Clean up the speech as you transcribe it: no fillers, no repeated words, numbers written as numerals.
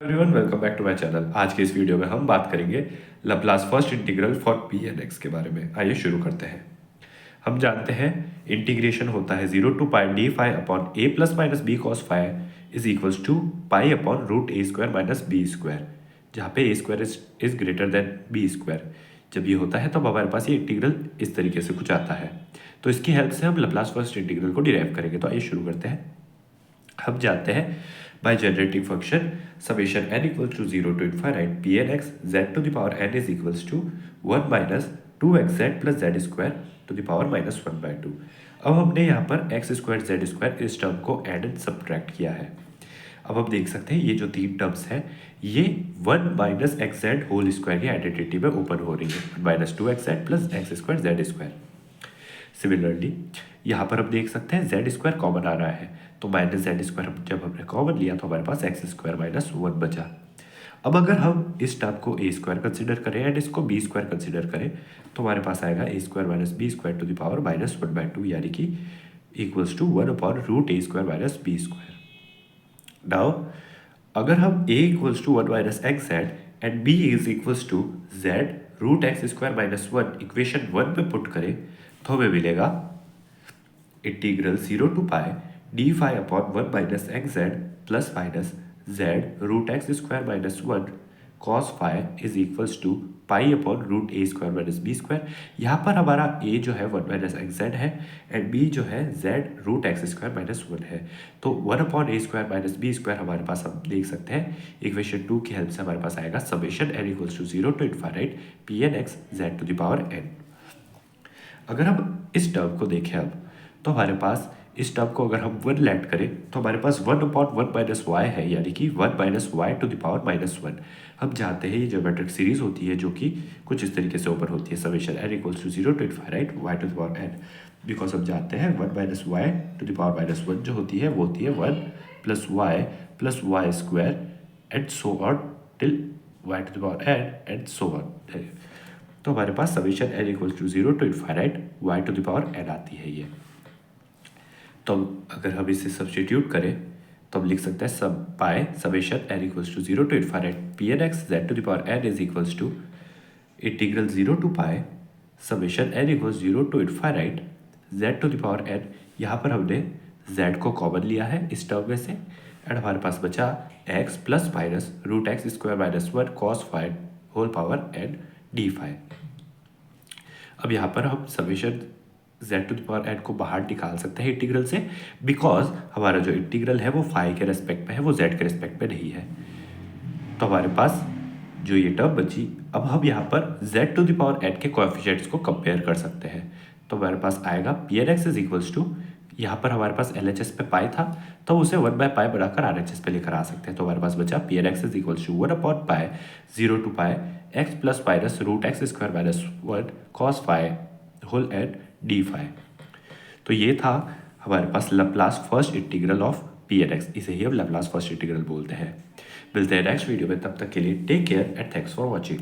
Everyone welcome back to my channel. आज के इस वीडियो में हम बात करेंगे Laplace first integral for P and X के बारे में। आइए शुरू करते हैं। हम जानते हैं इंटीग्रेशन होता है 0 to pi D phi upon A plus minus B cos phi is equals to pi upon root A square minus B square, जहाँ पे A square is greater than B square. जब ये होता है तो हमारे पास ये इंटीग्रल इस तरीके से कुछ आता है। तो इसकी हेल्प से हम लैप्लास फर्स्ट इंटीग्रल को डिराइव करेंगे। तो आइए शुरू करते हैं। हम जानते हैं by generating function summation n equals to 0 to infinite P N X Z to the power n is equals to 1 minus 2xz plus Z square to the power minus 1/2। अब हमने यहाँ पर एक्स स्क्वायर जेड स्क्वायर इस term को add and subtract किया है। अब हम देख सकते हैं ये जो तीन टर्म्स हैं ये 1 minus X Z whole square की आइडेंटिटी में ओपन हो रही है, minus 2xz plus X square Z square. Similarly यहाँ पर हम देख सकते हैं जेड स्क्वायर कॉमन आ रहा है, तो माइनस जेड स्क्वायर जब हमने कॉमन लिया तो हमारे पास एक्स स्क्वायर माइनस 1 बचा। अब अगर हम इस टर्म को ए स्क्वायर कंसिडर करें एंड इसको बी स्क्वायर कंसिडर करें तो हमारे पास आएगा A square minus B square to the power minus 1/2, यानी कि equals to 1 upon root A square minus B square. Now अगर हम a equals to 1 minus X Z and b is equals to Z root X square minus 1 equation 1 में put करें तो हमें मिलेगा integral 0 to pi D phi upon 1 minus X Z plus minus Z root X square minus 1 cos phi is equals to pi upon root A square minus B square. यहाँ पर हमारा a जो है 1 minus X Z है and b जो है z root X square minus 1 है। तो 1 upon A square minus B square हमारे पास हम देख सकते हैं इक्वेशन 2 की हेल्प से हमारे पास आएगा summation n equals to 0 to infinite P N X Z to the power n। अगर हम इस टर्म को देखें अब तो हमारे पास इस टर्म को अगर हम 1 लेट करें तो हमारे पास 1 अपॉन 1 माइनस वाई है, यानी कि 1 minus Y to the power minus 1। हम जानते हैं ये ज्योमेट्रिक सीरीज होती है जो कि कुछ इस तरीके से ओपन होती है summation n equals to 0 to infinite Y to the power n, because हम जानते हैं 1 minus Y to the power minus 1 जो होती है वो होती है 1 plus Y square and so on till Y to the power n and so on. तो हमारे पास summation n equals to 0 to infinite Y to the power n आती है ये। तो अगर हम इसे सब्स्टिट्यूट करें तो हम लिख सकते हैं सब pi summation n equals to 0 to infinite P N X Z to the power n is equals to integral 0 to pi summation n equals 0 to infinite Z to the power n। यहाँ पर हमने z को common लिया है इस term में से and हमारे पास बचा x plus minus root X square minus 1 cos phi whole power n D phi. अब यहाँ पर हम summation z to the power n को बाहर निकाल सकते हैं इंटीग्रल से, बिकॉज हमारा जो इंटीग्रल है वो फाई के रेस्पेक्ट में है, वो z के रेस्पेक्ट में नहीं है। तो हमारे पास जो ये टर्म बची, अब हम यहाँ पर z to the power n के कोएफिशिएंट्स को कंपेयर कर सकते हैं। तो हमारे पास आएगा P N X is equals to, यहाँ पर हमारे पास एल एच एस पे पाई था तो उसे 1 बाय पाई बढ़ाकर आर एच एस पे लेकर आ सकते हैं। तो हमारे पास बचा P N X is equals to 1 upon pi 0 to pi X plus minus root X square minus 1 cos phi whole and D phi. तो ये था हमारे पास Laplace first integral of P N X, इसे ही हम लैप्लास फर्स्ट इंटीग्रल बोलते हैं। मिलते हैं नेक्स्ट वीडियो में, तब तक के लिए take care and thanks for watching.